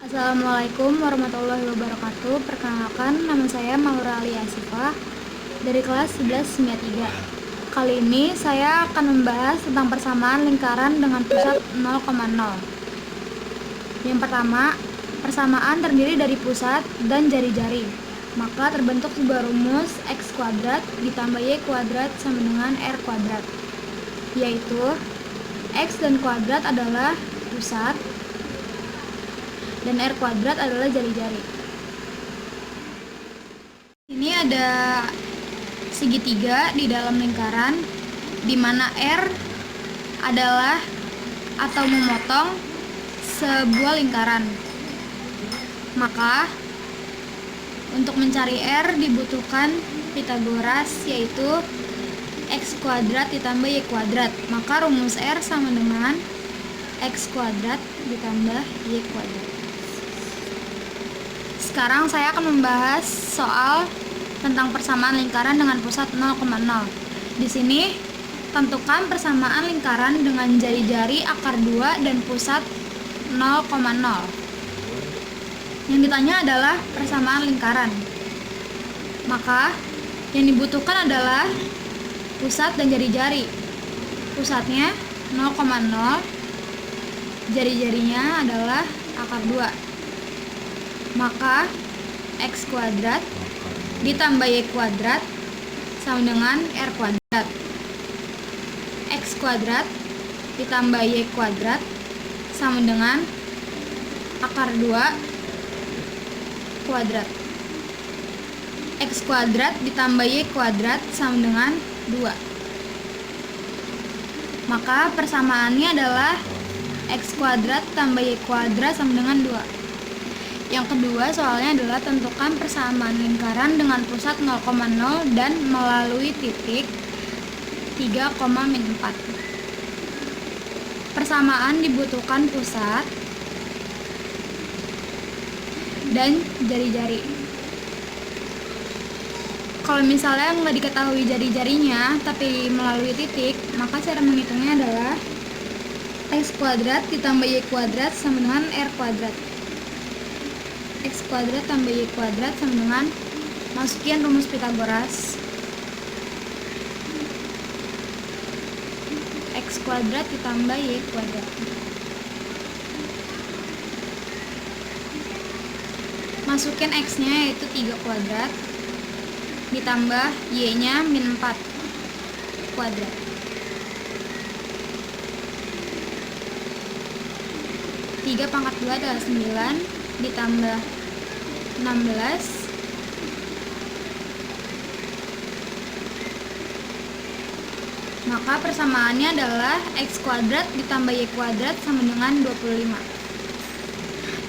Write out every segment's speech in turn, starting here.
Assalamualaikum warahmatullahi wabarakatuh. Perkenalkan, nama saya Maura Ali Asifah dari kelas 11 Kimia 3. Kali ini saya akan membahas tentang persamaan lingkaran dengan pusat 0,0. Yang pertama, persamaan terdiri dari pusat dan jari-jari. Maka terbentuk sebuah rumus X kuadrat ditambah Y kuadrat sama dengan R kuadrat, yaitu X dan kuadrat adalah pusat dan R kuadrat adalah jari-jari. Ini ada segitiga di dalam lingkaran, di mana R adalah atau memotong sebuah lingkaran. Maka untuk mencari R dibutuhkan Pythagoras, yaitu X kuadrat ditambah Y kuadrat. Maka rumus R sama dengan X kuadrat ditambah Y kuadrat. Sekarang saya akan membahas soal tentang persamaan lingkaran dengan pusat 0,0. Di sini tentukan persamaan lingkaran dengan jari-jari akar 2 dan pusat 0,0. Yang ditanya adalah persamaan lingkaran. Maka yang dibutuhkan adalah pusat dan jari-jari. Pusatnya 0,0, jari-jarinya adalah akar 2. Maka X kuadrat ditambah Y kuadrat sama dengan R kuadrat. X kuadrat ditambah Y kuadrat sama dengan akar 2 kuadrat. X kuadrat ditambah Y kuadrat sama dengan 2. Maka persamaannya adalah X kuadrat tambah Y kuadrat sama dengan 2. Yang kedua soalnya adalah tentukan persamaan lingkaran dengan pusat 0,0 dan melalui titik 3,-4. Persamaan dibutuhkan pusat dan jari-jari. Kalau misalnya nggak diketahui jari-jarinya tapi melalui titik, maka cara menghitungnya adalah X kuadrat ditambah Y kuadrat sama dengan R kuadrat. X kuadrat tambah Y kuadrat sama dengan, masukin rumus Pythagoras, X kuadrat ditambah Y kuadrat. Masukin X nya yaitu 3 kuadrat ditambah Y nya min 4 kuadrat. 3 pangkat 2 adalah 9 ditambah 16 maka persamaannya adalah X kuadrat ditambah Y kuadrat sama dengan 25.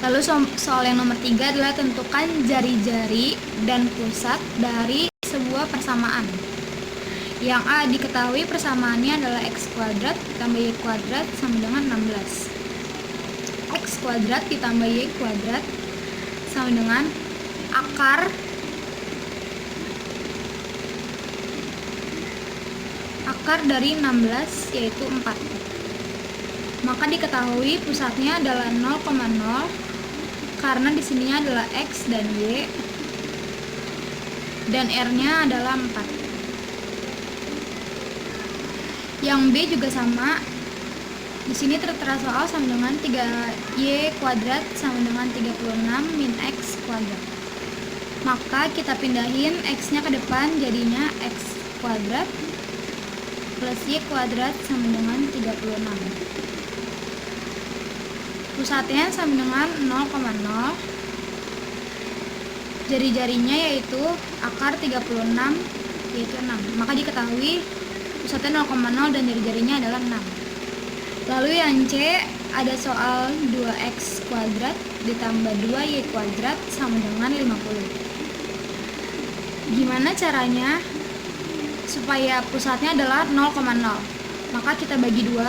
Lalu soal yang nomor 3 adalah tentukan jari-jari dan pusat dari sebuah persamaan. Yang A diketahui persamaannya adalah X kuadrat ditambah Y kuadrat sama dengan 16. X kuadrat ditambah Y kuadrat sama dengan akar dari 16 yaitu 4. Maka diketahui pusatnya adalah 0,0 karena di sininya adalah X dan Y dan R-nya adalah 4. Yang B juga sama. Di sini tertera soal sama dengan 3Y kuadrat sama dengan 36 min X kuadrat. Maka kita pindahin X-nya ke depan, jadinya X kuadrat plus Y kuadrat sama dengan 36. Pusatnya sama dengan 0,0. Jari-jarinya yaitu akar 36 yaitu 6. Maka diketahui pusatnya 0,0 dan jari-jarinya adalah 6. Lalu yang C ada soal 2X kuadrat ditambah 2Y kuadrat sama dengan 50. Gimana caranya supaya pusatnya adalah 0,0? Maka kita bagi 2.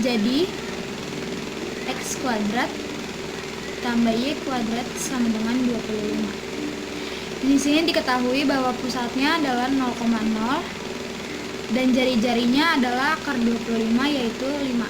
Jadi X kuadrat tambah Y kuadrat sama dengan 25. Di sini diketahui bahwa pusatnya adalah 0,0 dan jari-jarinya adalah akar 25 yaitu 5.